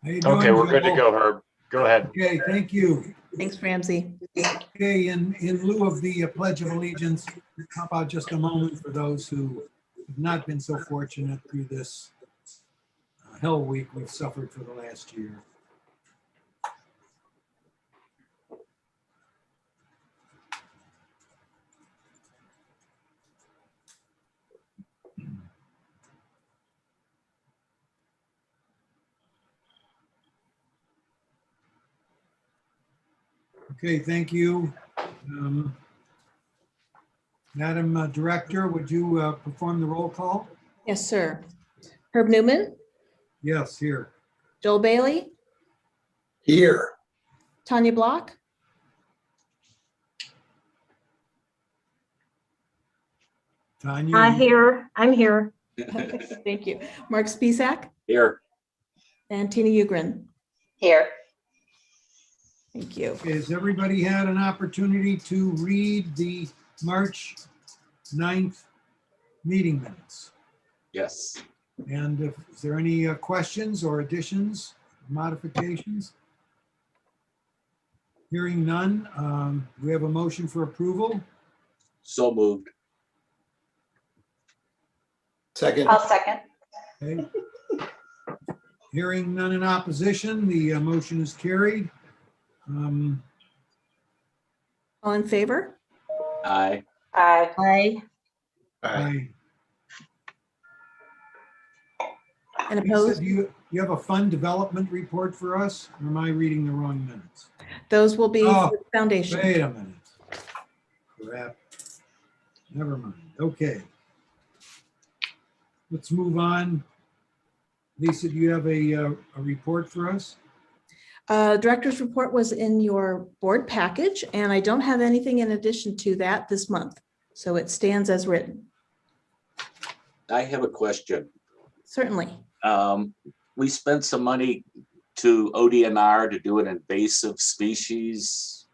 How you doing, Okay, we're good to Joel? go, Herb. Go ahead. Okay, thank you. Thanks, Ramsey. Okay, in lieu of the Pledge of Allegiance, how about just a moment for those who have not been so fortunate through this hell week we've suffered for the last year. Okay, thank you. Madam Director, would you perform the roll call? Yes, sir. Herb Newman, Yes, here. Joel Bailey, Here. Tanya Block, Tanya? I'm here. thank you. Mark Spisak Here. and Tina Ugrin. Here. Thank you. Okay, has everybody had an opportunity to read the March 9th meeting minutes? Yes. And is there any questions or additions, modifications? Hearing none, we have a motion for approval. So moved. Second. I'll second. Okay. Hearing none in opposition, the motion is carried. All in favor? Aye. Aye. Aye. I- And Lisa, opposed? do you have a fund development report for us? Or am I reading the wrong minutes? Those will be Oh, for the foundation. Wait a minute. Crap. Never mind. Okay. Let's move on. Lisa, do you have a report for us? Director's report was in your board package, and I don't have anything in addition to that this month. So it stands as written. I have a question. Certainly. We spent some money to ODNR to do an invasive species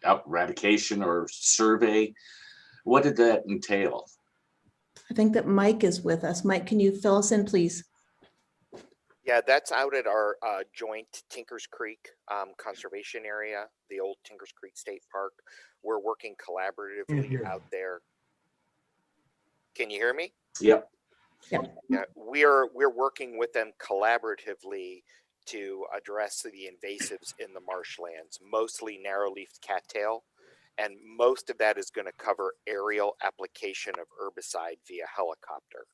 eradication or survey. What did that entail? I think that Mike is with us. Mike, can you fill us in, please? Yeah, that's out at our joint Tinkers Creek conservation area, the old Tinkers Creek State Park. We're working collaboratively out there. Can you hear me? Yep. Yeah, we're working with them collaboratively to address the invasives in the marshlands, mostly narrow-leafed cattail, and most of that is going to cover aerial application of herbicide via helicopter.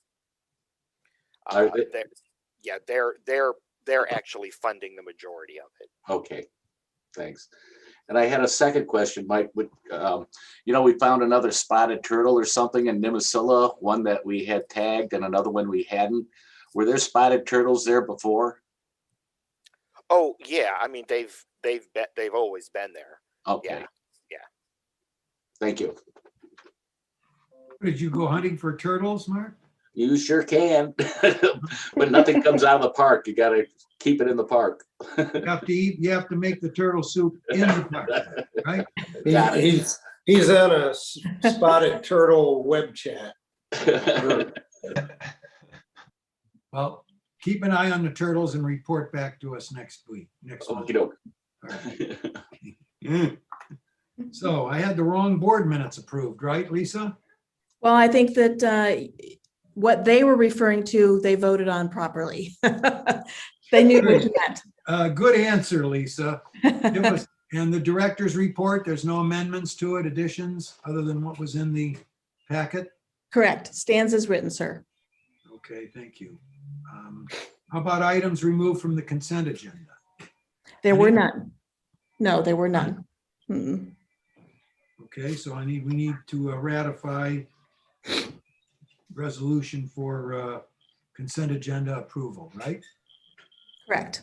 They're actually funding the majority of it. Okay. Thanks. And I had a second question, Mike. We found another spotted turtle or something in Nimisila, one that we had tagged and another one we hadn't. Were there spotted turtles there before? Oh yeah, I mean they've always been there. Okay. Yeah. Thank you. Did you go hunting for turtles, Mark? You sure can, but nothing comes out of the park. You got to keep it in the park. You have to eat, you have to make the turtle soup in the park, right? He's on a spotted turtle web chat. Well, keep an eye on the turtles and report back to us next month. Okey-doke. So I had the wrong board minutes approved, right, Lisa? Well, I think that what they were referring to, they voted on properly. They knew what you meant. Good answer, Lisa. And the director's report, there's no amendments to it, additions, other than what was in the packet? Correct. Stands as written, sir. Okay, thank you. How about items removed from the consent agenda? There were none. No, there were none. Mm-mm. Okay, so we need to ratify resolution for consent agenda approval, right? Correct.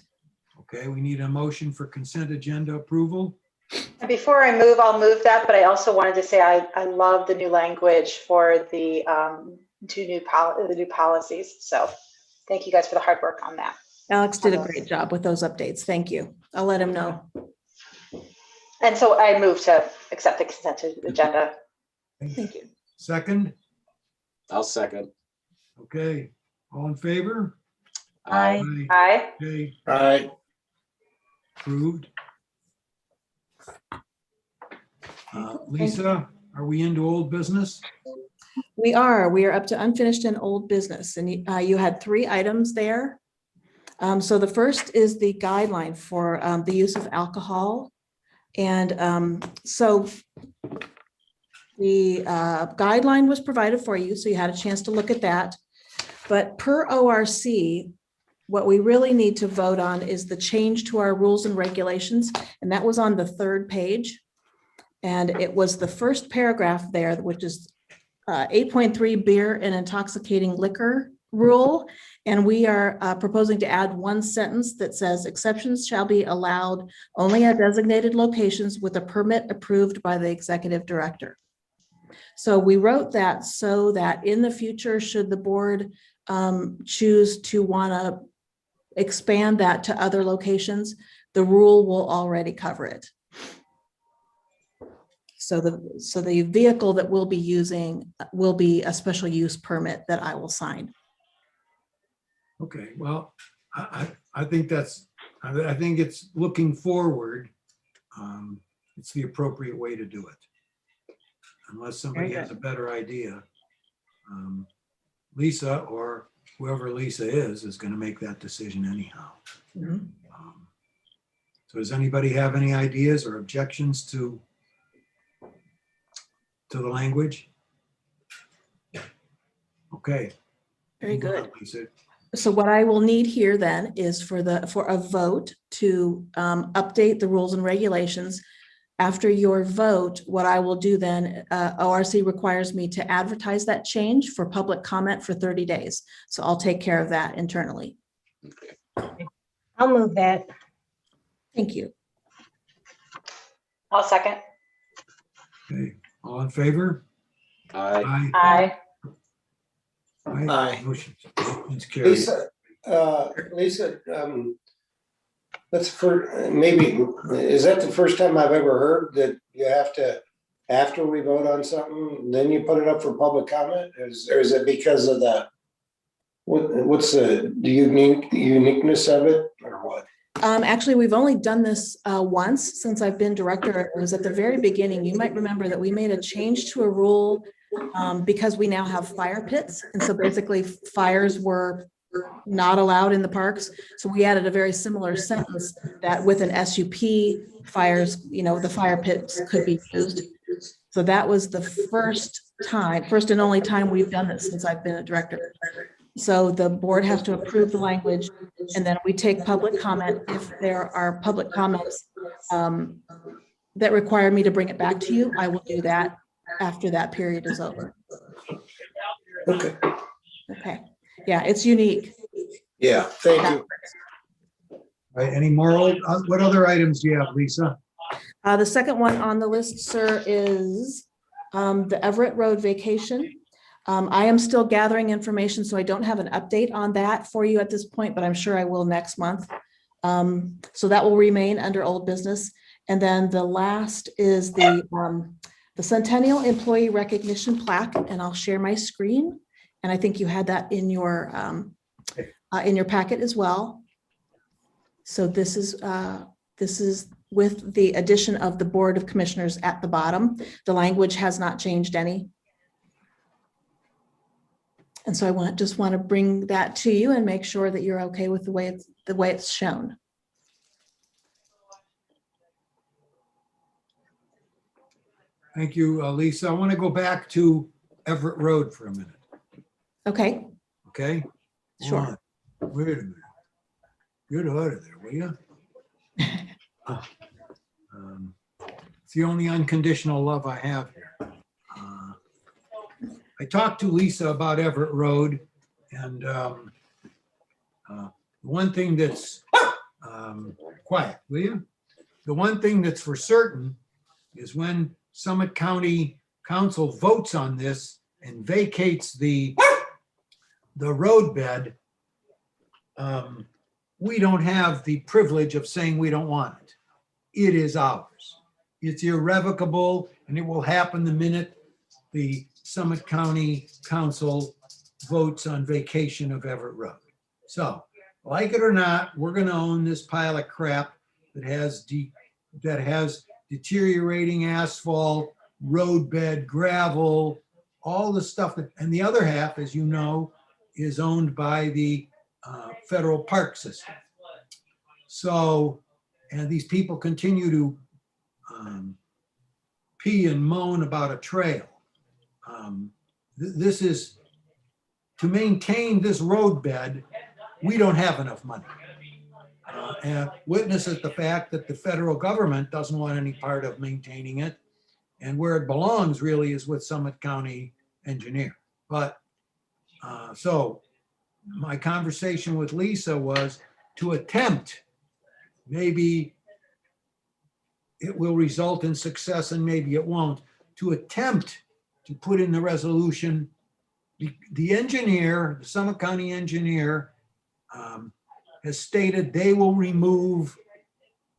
Okay, we need a motion for consent agenda approval. And before I move, I'll move that, but I also wanted to say I love the new language for the new policies. So thank you guys for the hard work on that. Alex did a great job with those updates. Thank you. I'll let him know. And so I move to accept the consent agenda. Thank you. Second, I'll second. okay, all in favor? Aye. Aye. Okay, All right. approved. Lisa, are we into old business? We are up to unfinished and old business, and you had 3 items there. So the first is the guideline for the use of alcohol. And so the guideline was provided for you, so you had a chance to look at that. But per ORC, what we really need to vote on is the change to our rules and regulations, and that was on the 3rd page. And it was the first paragraph there, which is 8.3 beer and intoxicating liquor rule. And we are proposing to add 1 sentence that says exceptions shall be allowed only at designated locations with a permit approved by the executive director. So we wrote that so that in the future, should the board choose to want to expand that to other locations, the rule will already cover it. So the vehicle that we'll be using will be a special use permit that I will sign. Okay, well, I think I think it's looking forward. It's the appropriate way to do it. Unless somebody Very has a better idea. Lisa, or whoever Lisa is going to make that decision anyhow. Mhm. So does anybody have any ideas or objections to the language? Okay. Very Go good. on, Lisa. So what I will need here then is for a vote to update the rules and regulations. After your vote, what I will do then, ORC requires me to advertise that change for public comment for 30 days. So I'll take care of that internally. I'll move that. Thank you. I'll second. Okay, all in favor? Aye. Aye. Aye. Motion's carried. Lisa, that's maybe, is that the first time I've ever heard that you have to, after we vote on something, then you put it up for public comment? Or is it because of what's the uniqueness of it, or what? Actually, we've only done this once since I've been director. It was at the very beginning. You might remember that we made a change to a rule because we now have fire pits. And so basically fires were not allowed in the parks. So we added a very similar sentence that with an SUP, fires, the fire pits could be used. So that was the first and only time we've done this since I've been a director. So the board has to approve the language, and then we take public comment. If there are public comments that require me to bring it back to you, I will do that after that period is over. Okay. Okay. Yeah, it's unique. Yeah, thank you. All right, any more, what other items do you have, Lisa? The second one on the list, sir, is the Everett Road vacation. I am still gathering information, so I don't have an update on that for you at this point, but I'm sure I will next month. So that will remain under old business. And then the last is the Centennial Employee Recognition Plaque, and I'll share my screen. And I think you had that in your packet as well. So this is with the addition of the Board of Commissioners at the bottom. The language has not changed any. And so I just want to bring that to you and make sure that you're okay with the way it's shown. Thank you, Lisa. I want to go back to Everett Road for a minute, Okay, okay? Hold sure. on. Wait a minute. Get out of there, will you? It's the only unconditional love I have here. I talked to Lisa about Everett Road, and one thing that's quiet, will you? The one thing that's for certain is when Summit County Council votes on this and vacates the roadbed, we don't have the privilege of saying we don't want it. It is ours. It's irrevocable, and it will happen the minute the Summit County Council votes on vacation of Everett Road. So like it or not, we're gonna own this pile of crap that has deteriorating asphalt, roadbed, gravel, all the stuff that, and the other half, as you know, is owned by the federal park system. So, and these people continue to pee and moan about a trail. This is, to maintain this roadbed, we don't have enough money. And witnesses the fact that the federal government doesn't want any part of maintaining it. And where it belongs really is with Summit County engineer. But so my conversation with Lisa was to attempt, maybe it will result in success and maybe it won't, to attempt to put in the resolution, the engineer, the Summit County engineer has stated they will remove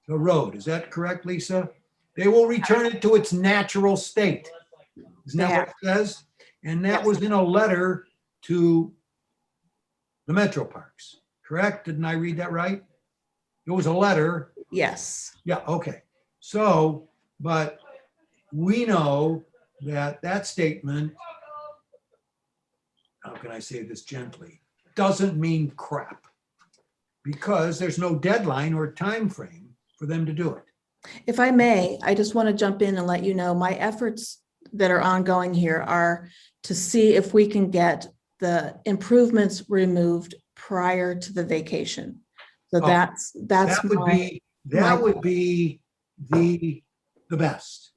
the road. Is that correct, Lisa? They will return it to its natural state. Isn't that what it says? And that was in a letter to the Metro Parks, correct? Didn't I read that right? It was a letter. Yes. Yeah, okay. So, but we know that that statement, how can I say this gently, doesn't mean crap, because there's no deadline or time frame for them to do it. If I may, I just want to jump in and let you know my efforts that are ongoing here are to see if we can get the improvements removed prior to the vacation. So that's That would be the best.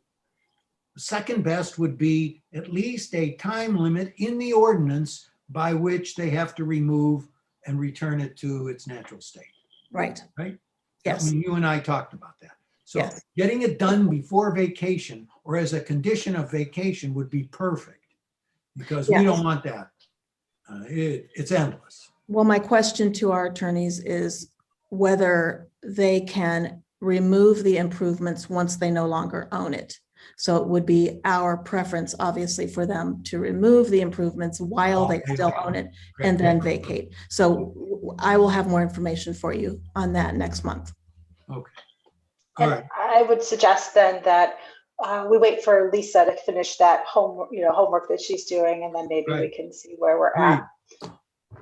The second best would be at least a time limit in the ordinance by which they have to remove and return it to its natural state. right. Right? Yes. I mean, you and I talked about that. So Yes. getting it done before vacation or as a condition of vacation would be perfect, because we Yes. don't want that. It's endless. Well, my question to our attorneys is whether they can remove the improvements once they no longer own it. So it would be our preference, obviously, for them to remove the improvements while they still own it and then vacate. So I will have more information for you on that next month. Okay. All And right. I would suggest then that we wait for Lisa to finish that homework that she's doing, and then maybe we Right. can see where we're at.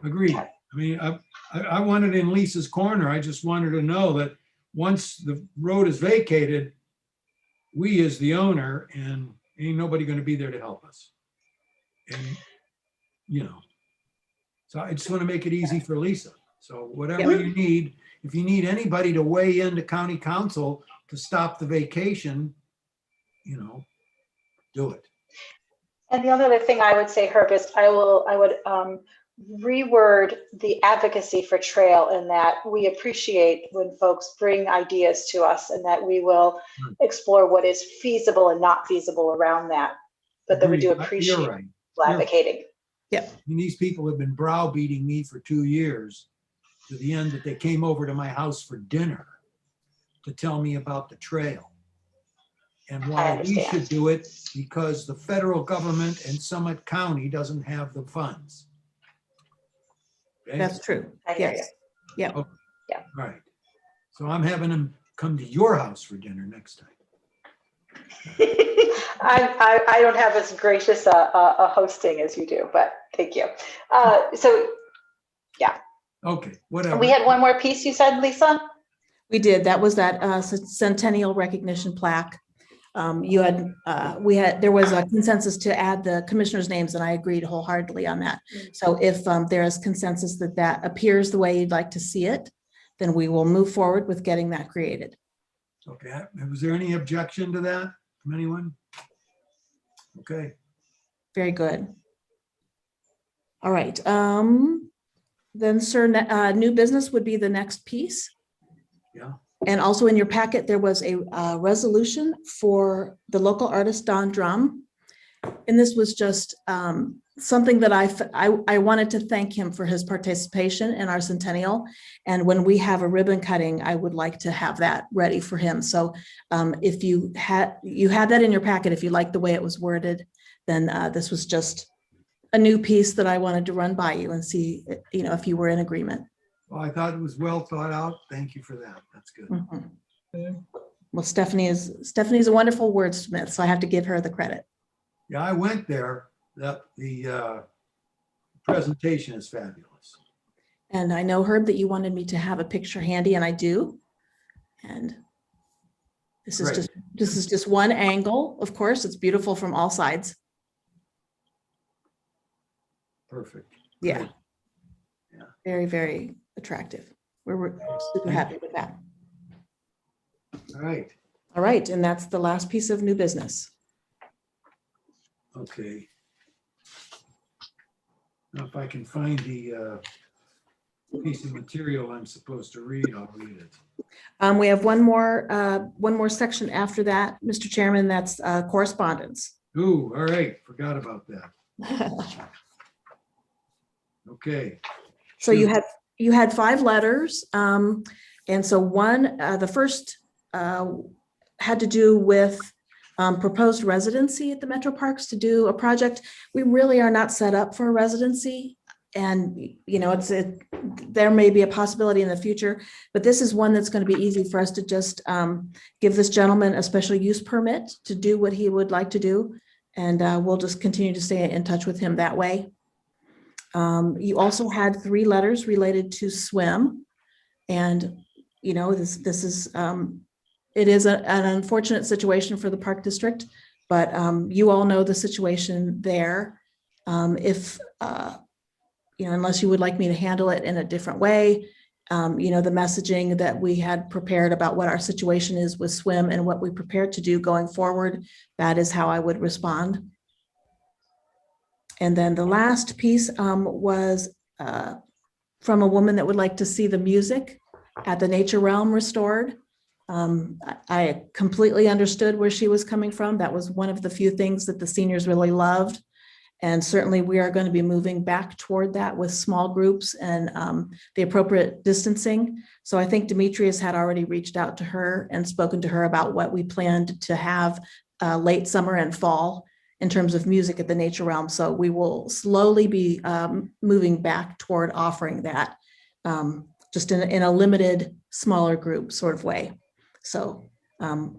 Agreed. I mean, I wanted in Lisa's corner. I just wanted to know that once the road is vacated, we as the owner, and ain't nobody going to be there to help us. And, so I just want to make it easy for Lisa. So whatever you need, if you need anybody to weigh into county council to stop the vacation, do it. And the other thing I would say, Herb, is I would reword the advocacy for trail in that we appreciate when folks bring ideas to us, and that we will explore what is feasible and not feasible around that. But that we do Agreed. appreciate You're right. advocating. Yep. And these people have been browbeating me for 2 years, to the end that they came over to my house for dinner to tell me about the trail and why we should do it, because the federal government and Summit County doesn't have the funds. Okay? That's true. I hear Yes. Yeah. All right. So I'm having them come to your house for dinner next time. I don't have as gracious a hosting as you do, but thank you. So Okay, whatever. we had one more piece you said, Lisa? We did. That was that Centennial recognition plaque. There was a consensus to add the commissioners' names, and I agreed wholeheartedly on that. So if there is consensus that appears the way you'd like to see it, then we will move forward with getting that created. Okay, was there any objection to that from anyone? Okay, Very good. All right. Then, sir, new business would be the next piece. yeah, And also in your packet, there was a resolution for the local artist, Don Drum. And this was just something that I wanted to thank him for his participation in our Centennial. And when we have a ribbon cutting, I would like to have that ready for him. So if you had that in your packet, if you like the way it was worded, then this was just a new piece that I wanted to run by you and see, if you were in agreement. Oh, I thought it was well thought out. Thank you for that. That's good. Mhm. Well, Stephanie's a wonderful wordsmith, so I have to give her the credit. Yeah, I went there. The presentation is fabulous. And I know, Herb, that you wanted me to have a picture handy, and I do. And this is Great. just one angle. Of course, it's beautiful from all sides. Perfect. Yeah. Great. Yeah. Very, very attractive. We're super happy with that. All right. All right, and that's the last piece of new business. Okay. Now, if I can find the piece of material I'm supposed to read, I'll read it. We have one more section after that, Mr. Chairman, that's correspondence. Ooh, all right. Forgot about that. Okay. So you had 5 letters. And so the first had to do with proposed residency at the Metro Parks to do a project. We really are not set up for a residency. And, you know, there may be a possibility in the future, but this is one that's going to be easy for us to just give this gentleman a special use permit to do what he would like to do. And we'll just continue to stay in touch with him that way. You also had 3 letters related to swim. And, you know, this is, it is an unfortunate situation for the park district, but you all know the situation there. You know, unless you would like me to handle it in a different way, you know, the messaging that we had prepared about what our situation is with swim and what we prepared to do going forward, that is how I would respond. And then the last piece was from a woman that would like to see the music at the Nature Realm restored. I completely understood where she was coming from. That was one of the few things that the seniors really loved. And certainly we are going to be moving back toward that with small groups and the appropriate distancing. So I think Demetrius had already reached out to her and spoken to her about what we planned to have late summer and fall in terms of music at the Nature Realm. So we will slowly be moving back toward offering that just in a limited, smaller group sort of way. So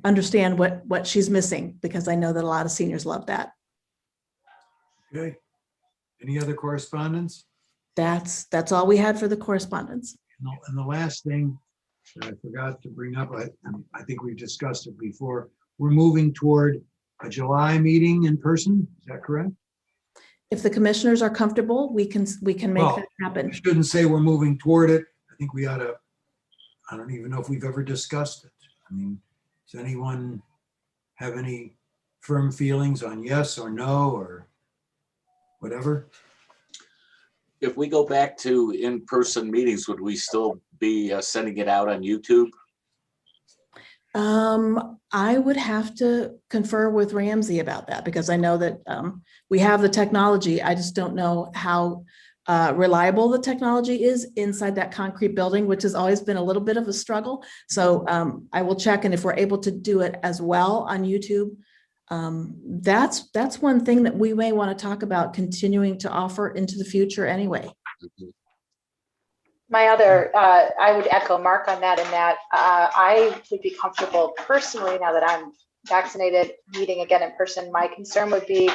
understand what she's missing, because I know that a lot of seniors love that. Okay. Any other correspondence? That's all we had for the correspondence. And the last thing that I forgot to bring up, I think we've discussed it before. We're moving toward a July meeting in person. Is that correct? If the commissioners are comfortable, we can make that happen. I shouldn't say we're moving toward it. I think we ought to, I don't even know if we've ever discussed it. I mean, does anyone have any firm feelings on yes or no or whatever? If we go back to in-person meetings, would we still be sending it out on YouTube? I would have to confer with Ramsey about that, because I know that we have the technology. I just don't know how reliable the technology is inside that concrete building, which has always been a little bit of a struggle. So I will check, and if we're able to do it as well on YouTube, that's one thing that we may want to talk about continuing to offer into the future anyway. My other, I would echo Mark on that, in that I would be comfortable personally, now that I'm vaccinated, meeting again in person. My concern would be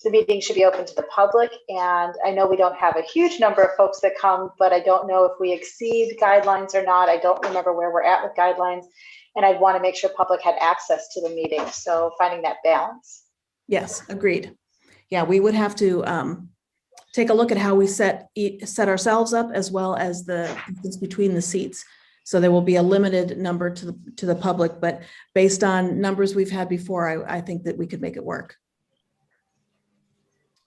the meeting should be open to the public. And I know we don't have a huge number of folks that come, but I don't know if we exceed guidelines or not. I don't remember where we're at with guidelines. And I'd want to make sure public had access to the meeting. So finding that balance. Yes, agreed. Yeah, we would have to take a look at how we set ourselves up, as well as the distance between the seats. So there will be a limited number to the public, but based on numbers we've had before, I think that we could make it work.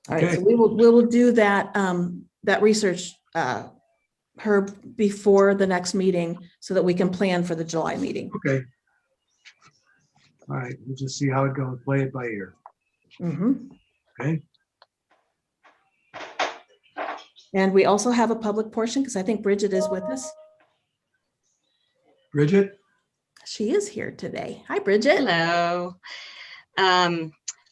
All right, so we will do that that research, Herb, before the next meeting, so that we can plan for the July meeting. Okay. All right, we'll just see how it goes, play it by ear. Mm-hmm. Okay. And we also have a public portion, because I think Bridget is with us. Bridget? She is here today. Hi, Bridget. Hello.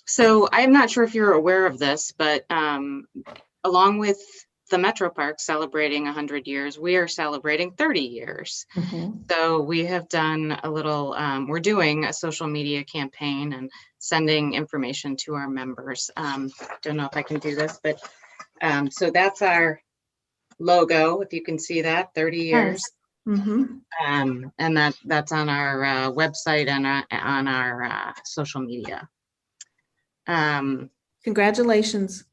So I'm not sure if you're aware of this, but along with the Metro Park celebrating 100 years, we are celebrating 30 years. Mhm. So we have done a little, we're doing a social media campaign and sending information to our members. Don't know if I can do this, but so that's our logo, if you can see that, 30 years. Mhm. And that's on our website and on our social media. Congratulations.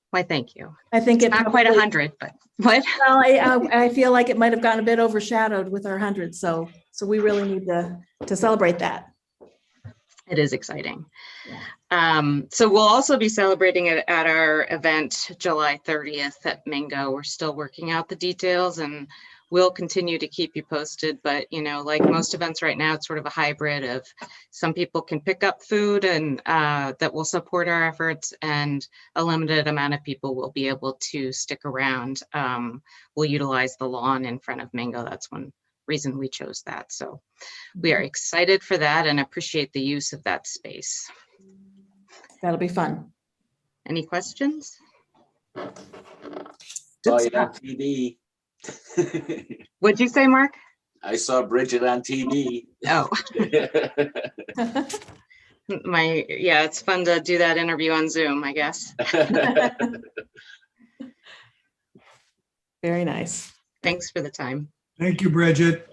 Why, thank you. I think it Not quite probably- 100, but what? Well, I feel like it might have gotten a bit overshadowed with our 100, so we really need to celebrate that. It is exciting. Yeah. So we'll also be celebrating it at our event July 30th at Mingo. We're still working out the details and we'll continue to keep you posted. But, you know, like most events right now, it's sort of a hybrid of some people can pick up food and that will support our efforts, and a limited amount of people will be able to stick around. We'll utilize the lawn in front of Mingo. That's one reason we chose that. So we are excited for that and appreciate the use of that space. That'll be fun. Any questions? Saw Good you on stuff. TV. What'd you say, Mark? I saw Bridget on TV. Oh, yeah, it's fun to do that interview on Zoom, I guess. Very nice. Thanks for the time. Thank you, Bridget.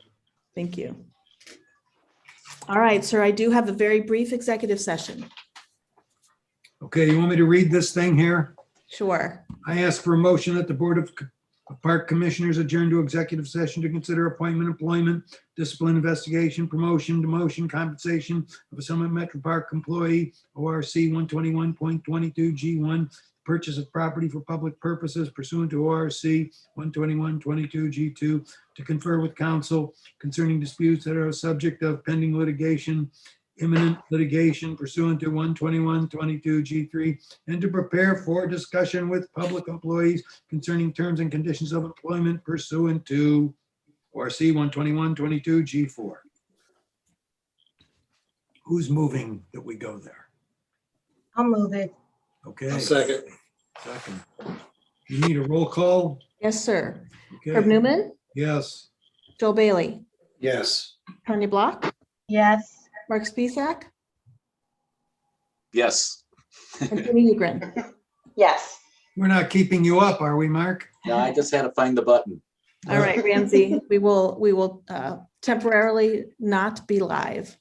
Thank you. All right, sir, I do have a very brief executive session. Okay, you want me to read this thing here? Sure. I ask for a motion that the Board of Park Commissioners adjourn to executive session to consider appointment, employment, discipline, investigation, promotion, demotion, compensation of a Summit Metro Park employee, ORC 121.22 G1, purchase of property for public purposes pursuant to ORC 121.22 G2, to confer with counsel concerning disputes that are a subject of pending litigation, imminent litigation pursuant to 121.22 G3, and to prepare for discussion with public employees concerning terms and conditions of employment pursuant to ORC 121.22 G4. Who's moving that we go there? I'll move it. Okay. I'll second. Second. You need a roll call? Yes, sir. Herb Okay. Newman, Yes. Joel Bailey, Yes. Tanya Block, Yes. Mark Spisak, Yes. and Jenny Ugrin. Yes. We're not keeping you up, are we, Mark? No, I just had to find the button. All right, Ramsey, we will temporarily not be live.